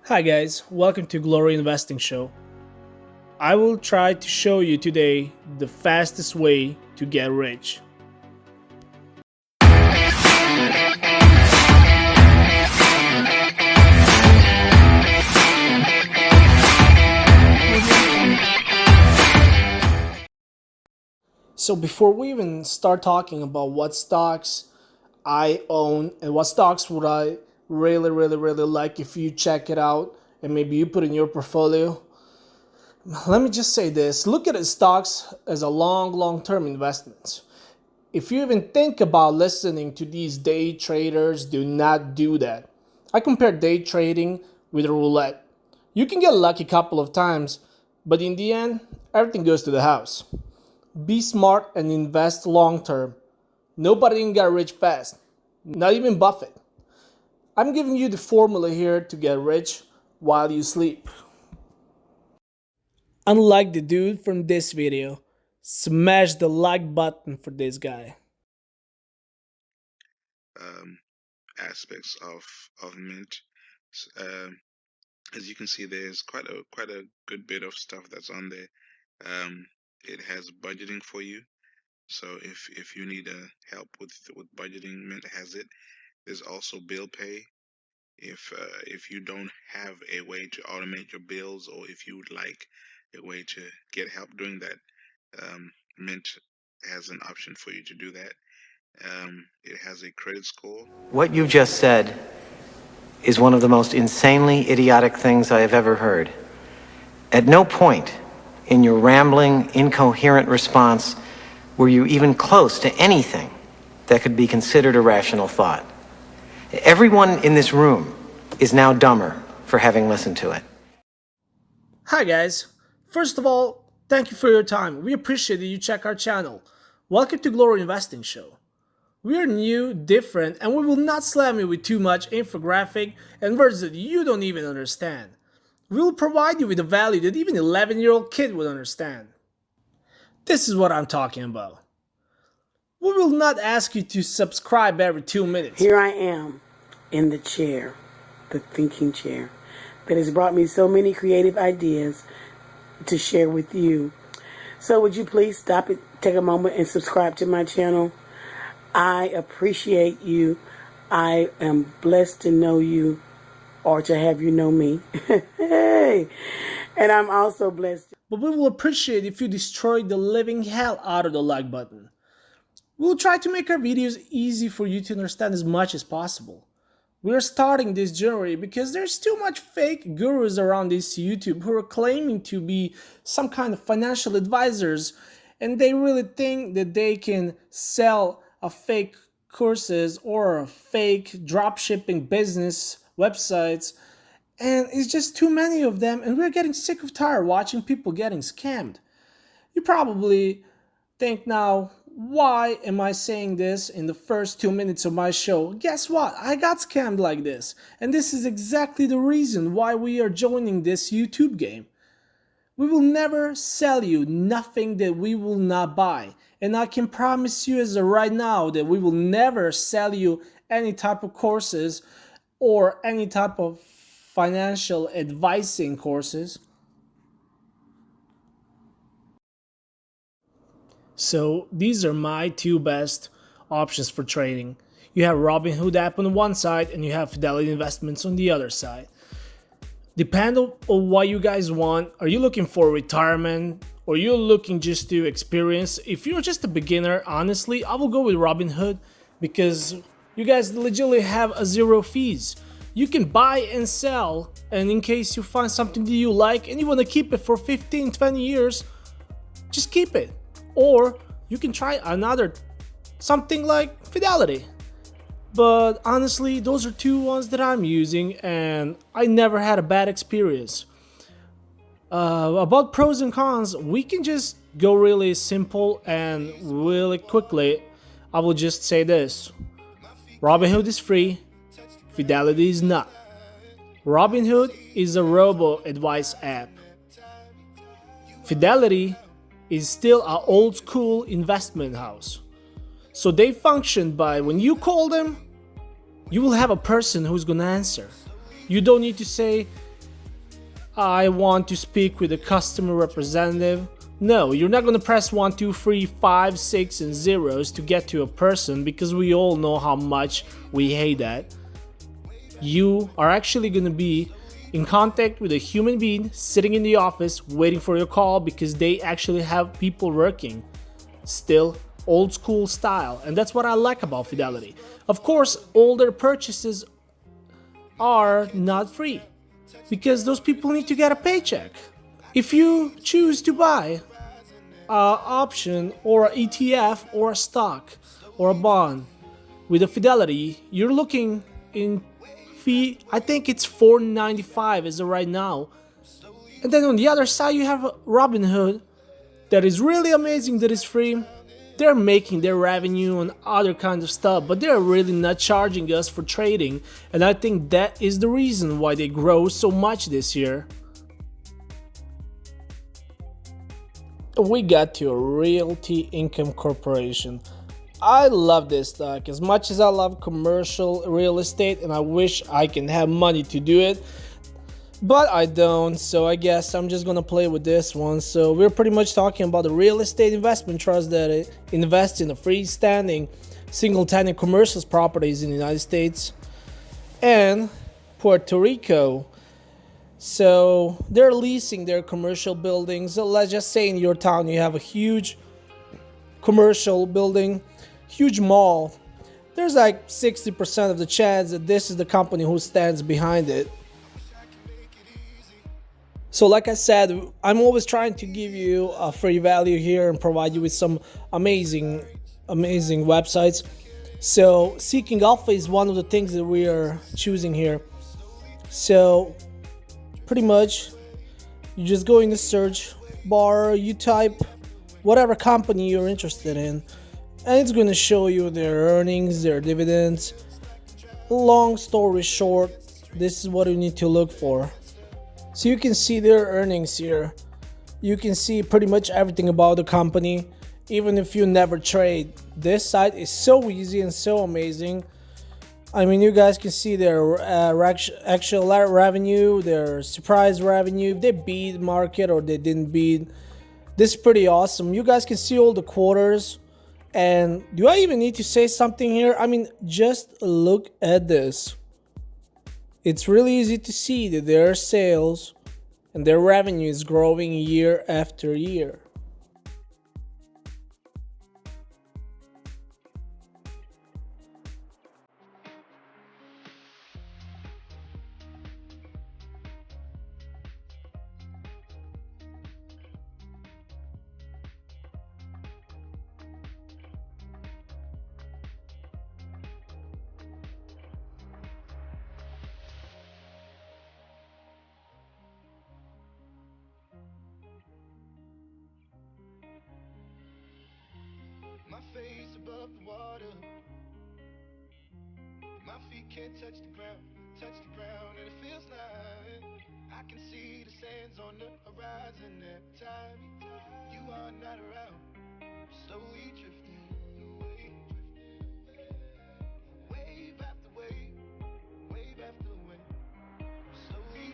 Hi guys, welcome to Glory Investing Show. I will try to show you today the fastest way to get rich. So before we even start talking about what stocks I own and what stocks would I really like if you check it out and maybe you put in your portfolio, let me just say this. Look at stocks as a long-term investment. If you even think about listening to these day traders, do not do that. I compare day trading with roulette. You can get lucky a couple of times, but in the end, everything goes to the house. Be smart and invest long-term. Nobody got rich fast, not even Buffett. I'm giving you the formula here to get rich while you sleep. Unlike the dude from this video, smash the like button for this guy. Aspects of Mint. As you can see, there's quite a good bit of stuff that's on there. It has budgeting for you. So if you need help with budgeting, Mint has it. There's also bill pay. If you don't have a way to automate your bills, or if you would like a way to get help doing that, Mint has an option for you to do that. It has a credit score. What you just said is one of the most insanely idiotic things I have ever heard. At no point in your rambling, incoherent response were you even close to anything that could be considered a rational thought. Everyone in this room is now dumber for having listened to it. Hi guys. First of all, thank you for your time. We appreciate that you check our channel. Welcome to Glory Investing Show. We are new, different, and we will not slam you with too much infographic and words that you don't even understand. We will provide you with a value that even an 11-year-old kid would understand. This is what I'm talking about. We will not ask you to subscribe every 2 minutes. Here I am in the chair, the thinking chair, that has brought me so many creative ideas to share with you. So would you please stop it, take a moment and subscribe to my channel? I appreciate you. I am blessed to know you or to have you know me. Hey. And I'm also blessed. But we will appreciate if you destroy the living hell out of the like button. We'll try to make our videos easy for you to understand as much as possible. We're starting this journey because there's too much fake gurus around this YouTube who are claiming to be some kind of financial advisors, and they really think that they can sell a fake courses or a fake dropshipping business websites, and it's just too many of them, and we're getting sick of tired watching people getting scammed. You probably think now, why am I saying this in the first 2 minutes of my show? Guess what? I got scammed like this, and this is exactly the reason why we are joining this YouTube game. We will never sell you nothing that we will not buy. And I can promise you as of right now that we will never sell you any type of courses or any type of financial advising courses. So these are my two best options for trading. You have Robinhood app on one side and you have Fidelity Investments on the other side. Depending on what you guys want, are you looking for retirement or you're looking just to experience? If you're just a beginner, honestly, I will go with Robinhood because you guys legitimately have a zero fees. You can buy and sell, and in case you find something that you like and you want to keep it for 15, 20 years, just keep it. Or you can try another, something like Fidelity. But honestly, those are two ones that I'm using and I never had a bad experience. About pros and cons, we can just go really simple and really quickly. I will just say this. Robinhood is free, Fidelity is not. Robinhood is a robo-advice app. Fidelity is still an old school investment house. So they function by when you call them, you will have a person who's gonna answer. You don't need to say, I want to speak with a customer representative. No, you're not gonna press 1, 2, 3, 5, 6 and zeros to get to a person, because we all know how much we hate that. You are actually gonna be in contact with a human being sitting in the office waiting for your call, because they actually have people working. Still old school style, and that's what I like about Fidelity. Of course, all their purchases are not free, because those people need to get a paycheck. If you choose to buy an option or an ETF or a stock or a bond with a Fidelity, you're looking in fee, I think it's $4.95 as of right now. And then on the other side you have Robinhood, that is really amazing, that is free. They're making their revenue on other kinds of stuff, but they're really not charging us for trading, and I think that is the reason why they grow so much this year. We got to a Realty Income Corporation. I love this stock as much as I love commercial real estate, and I wish I can have money to do it, but I don't, so I guess I'm just gonna play with this one. So we're pretty much talking about the real estate investment trust that invests in the freestanding single-tenant commercial properties in the United States and Puerto Rico. So they're leasing their commercial buildings. So let's just say in your town you have a huge commercial building, huge mall. There's like 60% of the chance that this is the company who stands behind it. So like I said, I'm always trying to give you a free value here and provide you with some amazing websites. So Seeking Alpha is one of the things that we are choosing here. So pretty much you just go in the search bar, you type whatever company you're interested in, and it's going to show you their earnings, their dividends. Long story short, this is what you need to look for. So you can see their earnings here. You can see pretty much everything about the company, even if you never trade. This site is so easy and so amazing. I mean, you guys can see their actual revenue, their surprise revenue, if they beat market or they didn't beat. This is pretty awesome. You guys can see all the quarters. And do I even need to say something here? I mean, just look at this. It's really easy to see that their sales and their revenue is growing year after year. My face above the water, my feet can't touch the ground, and it feels like I can see the sands on the horizon every time you are not around, slowly drifting away, wave after wave, wave after wave, slowly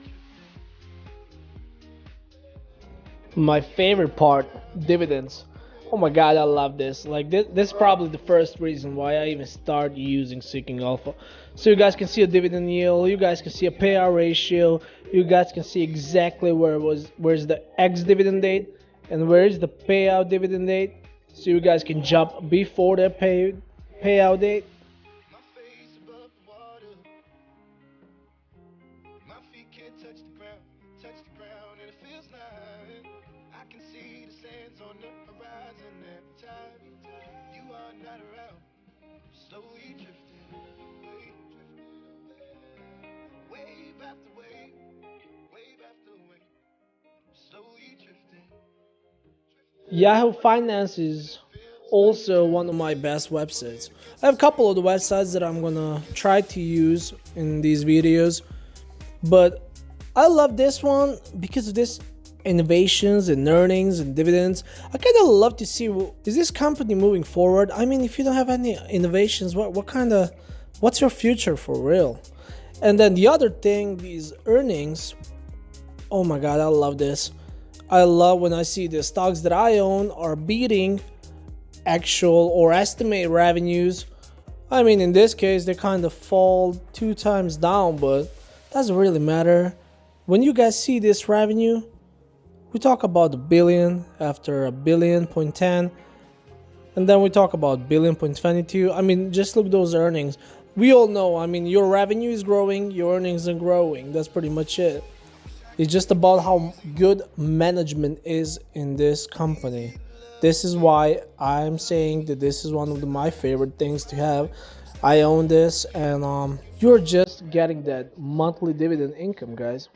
drifting. My favorite part, dividends. Oh my god, I love this. Like this is probably the first reason why I even started using Seeking Alpha. So you guys can see a dividend yield, you guys can see a payout ratio, you guys can see exactly where's the ex-dividend date and where is the payout dividend date. So you guys can jump before the payout date. My face above the water, my feet can't touch the ground, and it feels like I can see the sands on the horizon every time you are not around, slowly drifting away, wave after wave, wave after wave, slowly drifting. Yahoo Finance is also one of my best websites. I have a couple of the websites that I'm gonna try to use in these videos, but I love this one because of this innovations and earnings and dividends. I kind of love to see, is this company moving forward? I mean, if you don't have any innovations, what's your future for real? And then the other thing, these earnings Oh my god, I love this. I love when I see the stocks that I own are beating actual or estimated revenues. I mean, in this case, they kind of fall 2 times down, but doesn't really matter. When you guys see this revenue, we talk about a billion after a billion point 10, and then we talk about billion point 22. I mean, just look those earnings. We all know, I mean, your revenue is growing, your earnings are growing. That's pretty much it. It's just about how good management is in this company. This is why I'm saying that this is one of my favorite things to have. I own this, and you're just getting that monthly dividend income, guys.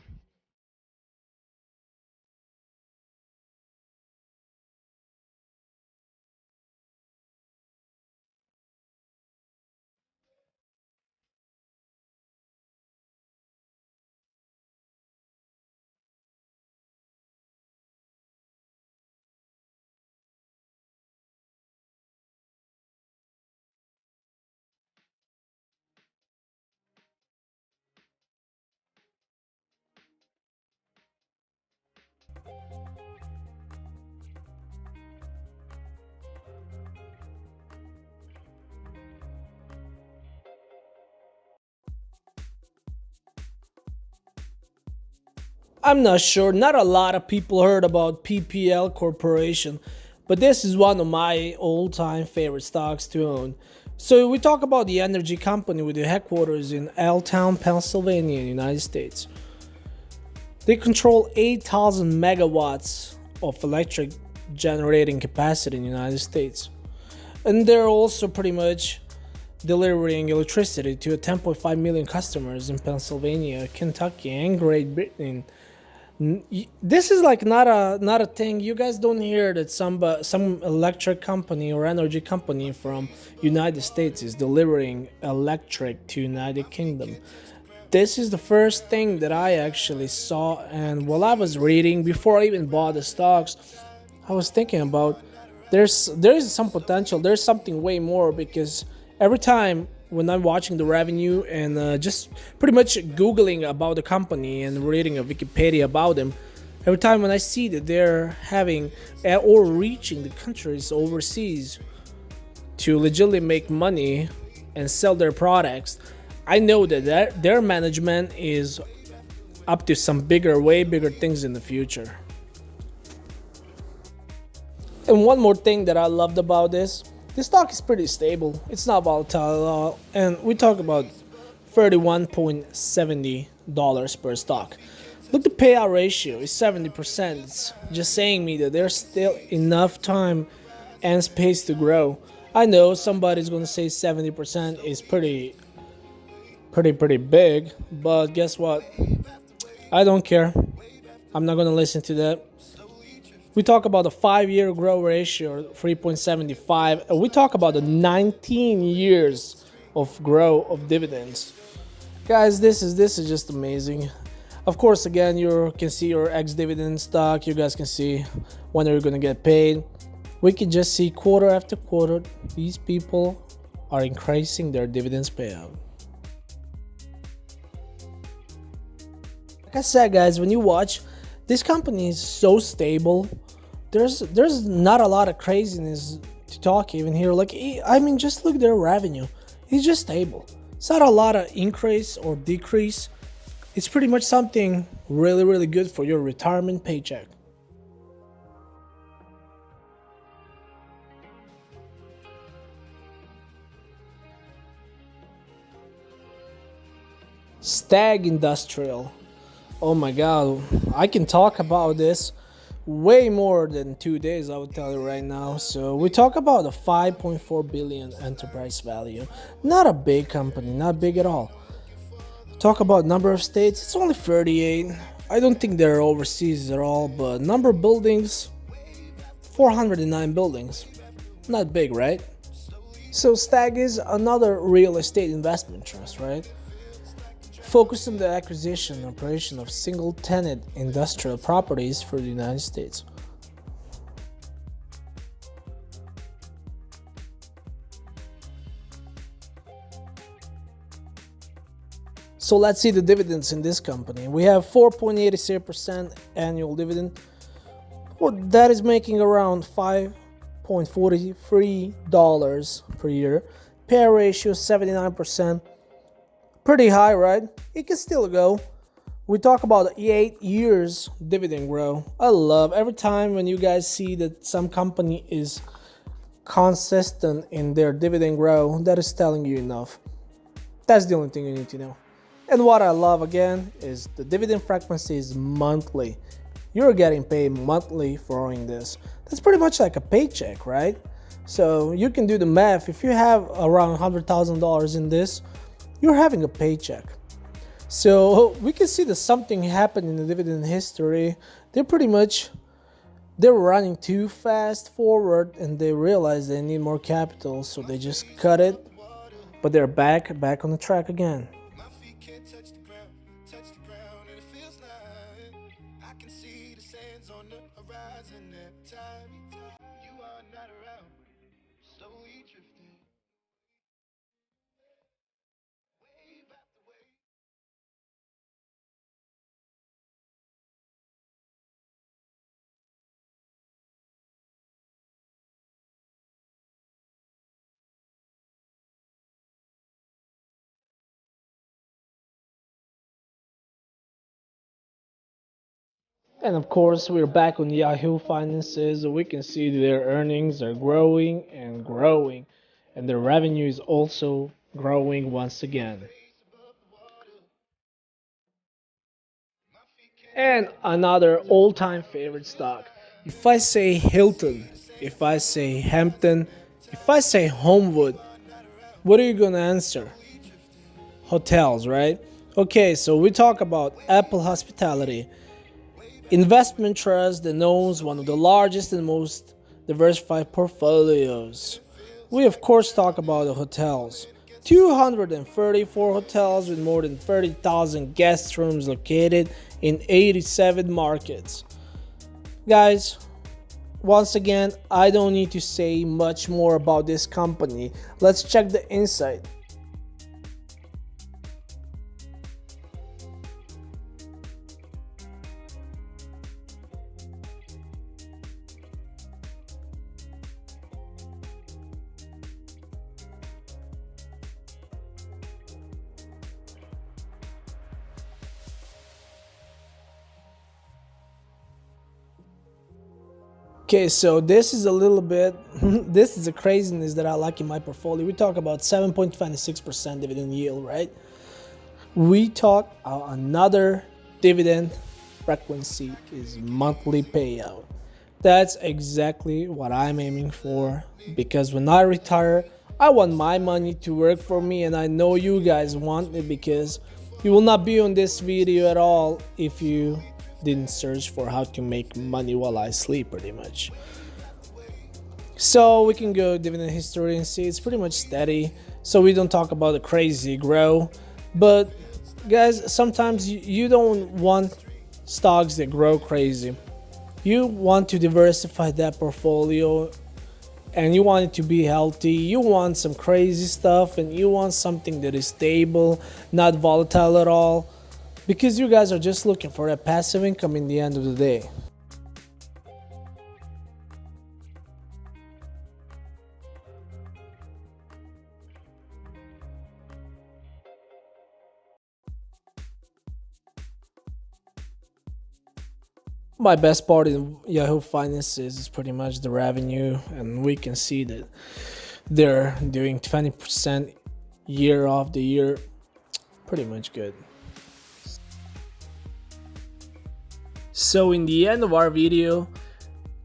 I'm not sure, not a lot of people heard about PPL Corporation, but this is one of my all-time favorite stocks to own. So we talk about the energy company with the headquarters in Allentown, Pennsylvania, United States. They control 8,000 megawatts of electric generating capacity in the United States. And they're also pretty much delivering electricity to 10.5 million customers in Pennsylvania, Kentucky, and Great Britain. This is like not a thing. You guys don't hear that some electric company or energy company from United States is delivering electric to United Kingdom. This is the first thing that I actually saw, and while I was reading before I even bought the stocks, I was thinking about there is some potential. There's something way more, because every time when I'm watching the revenue and just pretty much googling about the company and reading a Wikipedia about them, every time when I see that they're having or reaching the countries overseas to legitimately make money and sell their products, I know that their management is up to some way bigger things in the future. And one more thing that I loved about this stock is pretty stable. It's not volatile at all. And we talk about $31.70 per stock. Look, the payout ratio is 70%. It's just saying me that there's still enough time and space to grow. I know somebody's going to say 70% is pretty big, but guess what? I don't care. I'm not going to listen to that. We talk about the 5-year growth ratio, 3.75. And we talk about the 19 years of growth of dividends. Guys, this is just amazing. Of course, again, you can see your ex-dividend stock. You guys can see when you're going to get paid. We can just see quarter after quarter, these people are increasing their dividends payout. Like I said, guys, when you watch, this company is so stable. There's not a lot of craziness to talk even here. Like, I mean, just look at their revenue. It's just stable. It's not a lot of increase or decrease. It's pretty much something really, really good for your retirement paycheck. Stag Industrial. Oh my god, I can talk about this way more than 2 days, I would tell you right now. So we talk about a 5.4 billion enterprise value. Not a big company, not big at all. Talk about number of states, it's only 38. I don't think they're overseas at all, but number of buildings, 409 buildings. Not big, right? So Stag is another real estate investment trust, right? Focused on the acquisition and operation of single-tenant industrial properties for the United States. So let's see the dividends in this company. We have 4.86% annual dividend. Well, that is making around $5.43 per year. Payout ratio 79%. Pretty high, right? It can still go. We talk about 8 years dividend growth. I love every time when you guys see that some company is consistent in their dividend growth. That is telling you enough. That's the only thing you need to know. And what I love again is the dividend frequency is monthly. You're getting paid monthly for owning this. That's pretty much like a paycheck, right? So you can do the math. If you have around $100,000 in this, you're having a paycheck. So we can see that something happened in the dividend history. They're running too fast forward and they realize they need more capital, so they just cut it. But they're back on the track again. My feet can't touch the ground, and it feels like I can see the sands on the horizon every time you are not around, slowly drifting, wave after wave. And of course, we're back on Yahoo Finances. We can see their earnings are growing and growing, and their revenue is also growing once again. And another all-time favorite stock. If I say Hilton, if I say Hampton, if I say Homewood, what are you gonna answer? Hotels, right? Okay, so we talk about Apple Hospitality, investment trust that owns one of the largest and most diversified portfolios. We of course talk about the hotels. 234 hotels with more than 30,000 guest rooms located in 87 markets. Guys, once again, I don't need to say much more about this company. Let's check the inside. Okay, so this is a little bit, this is the craziness that I like in my portfolio. We talk about 7.26% dividend yield, right? We talk another dividend frequency is monthly payout. That's exactly what I'm aiming for, because when I retire, I want my money to work for me, and I know you guys want it, because you will not be on this video at all if you didn't search for how to make money while I sleep, pretty much. So we can go dividend history and see it's pretty much steady. So we don't talk about the crazy grow, but guys, sometimes you don't want stocks that grow crazy. You want to diversify that portfolio, and you want it to be healthy. You want some crazy stuff, and you want something that is stable, not volatile at all, because you guys are just looking for a passive income in the end of the day. My best part in Yahoo Finances is pretty much the revenue, and we can see that they're doing 20% year off the year. Pretty much good. So in the end of our video,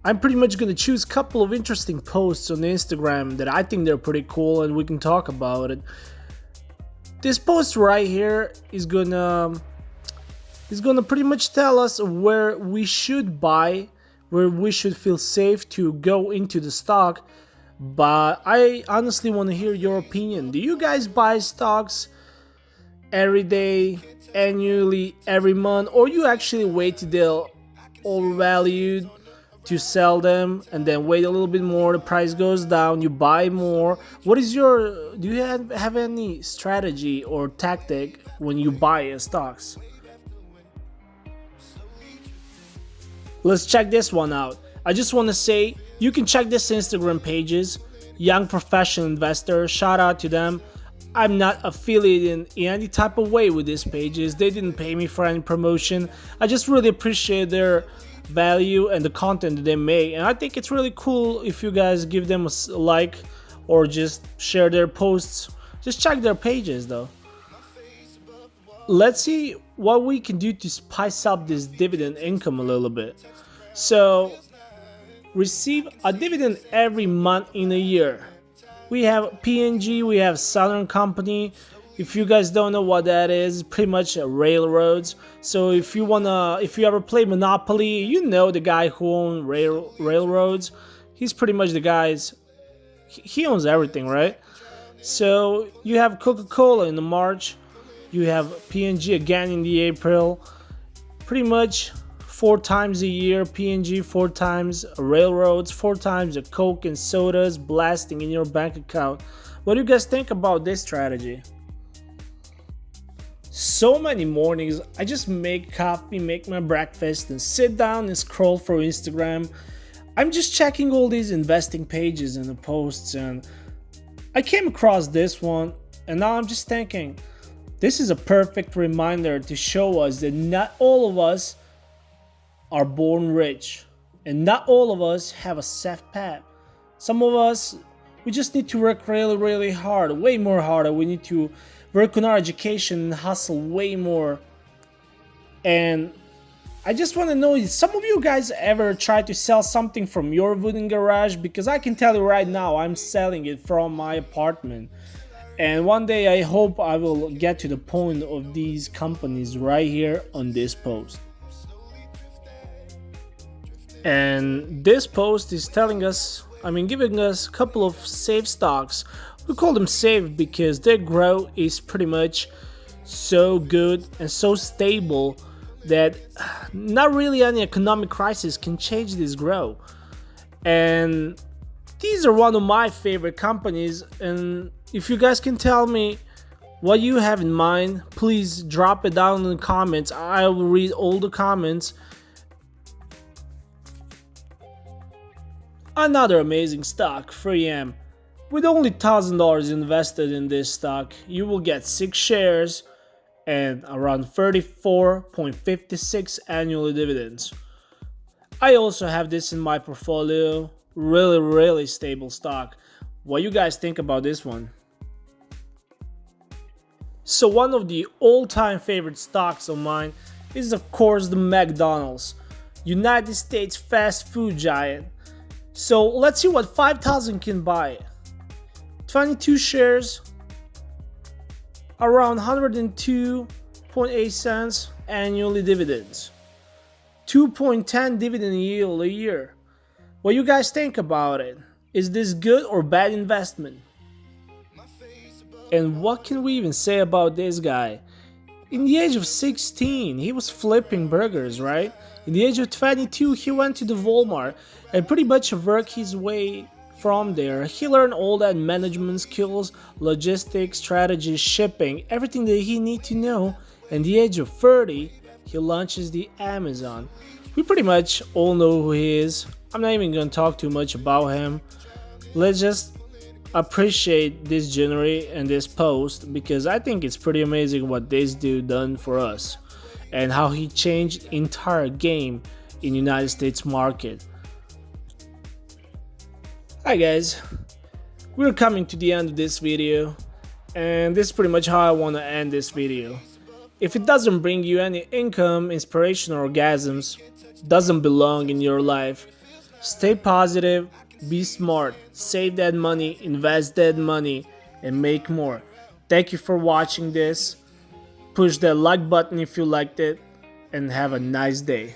I'm pretty much gonna choose a couple of interesting posts on Instagram that I think they're pretty cool and we can talk about it. This post right here is gonna pretty much tell us where we should buy, where we should feel safe to go into the stock. But I honestly want to hear your opinion. Do you guys buy stocks every day, annually, every month, or you actually wait till they're overvalued, to sell them and then wait a little bit more, the price goes down, you buy more? What is your, do you have any strategy or tactic when you buy stocks? Let's check this one out. I just want to say you can check this Instagram pages, Young Professional Investor, shout out to them. I'm not affiliated in any type of way with these pages. They didn't pay me for any promotion. I just really appreciate their value and the content that they make, and I think it's really cool if you guys give them a like or just share their posts. Just check their pages though. Let's see what we can do to spice up this dividend income a little bit. So receive a dividend every month in a year. We have P&G, we have Southern Company. If you guys don't know what that is, pretty much railroads. So if you ever play Monopoly, you know the guy who owns railroads. He's pretty much the guy's. He owns everything, right? So you have Coca-Cola in the March. You have P&G again in the April. Pretty much 4 times a year, P&G, 4 times railroads, 4 times Coke and sodas blasting in your bank account. What do you guys think about this strategy? So many mornings, I just make coffee, make my breakfast, and sit down and scroll through Instagram. I'm just checking all these investing pages and the posts, and I came across this one, and now I'm just thinking, this is a perfect reminder to show us that not all of us are born rich, and not all of us have a safe path. Some of us, we just need to work really, really hard, way more harder. We need to work on our education and hustle way more. And I just want to know, some of you guys ever try to sell something from your wooden garage? Because I can tell you right now, I'm selling it from my apartment. And one day I hope I will get to the point of these companies right here on this post. And this post is telling us, giving us a couple of safe stocks. We call them safe because their growth is pretty much so good and so stable that not really any economic crisis can change this growth. And these are one of my favorite companies, and if you guys can tell me what you have in mind, please drop it down in the comments. I will read all the comments. Another amazing stock, 3M. With only $1,000 invested in this stock, you will get 6 shares and around 34.56 annual dividends. I also have this in my portfolio. Really, really stable stock. What do you guys think about this one? So one of the all-time favorite stocks of mine is of course the McDonald's, United States fast food giant. So let's see what 5,000 can buy. 22 shares, around 102.8 cents annually dividends, 2.10 dividend yield a year. What do you guys think about it? Is this good or bad investment? And what can we even say about this guy? In the age of 16, he was flipping burgers, right? In the age of 22, he went to the Walmart and pretty much worked his way from there. He learned all that management skills, logistics, strategy, shipping, everything that he needs to know. At the age of 30, he launches the Amazon. We pretty much all know who he is. I'm not even going to talk too much about him. Let's just appreciate this January and this post, because I think it's pretty amazing what this dude done for us and how he changed the entire game in United States market. Hi guys, we're coming to the end of this video, and this is pretty much how I want to end this video. If it doesn't bring you any income, inspiration, or orgasms, doesn't belong in your life, stay positive, be smart, save that money, invest that money, and make more. Thank you for watching this. Push that like button if you liked it, and have a nice day.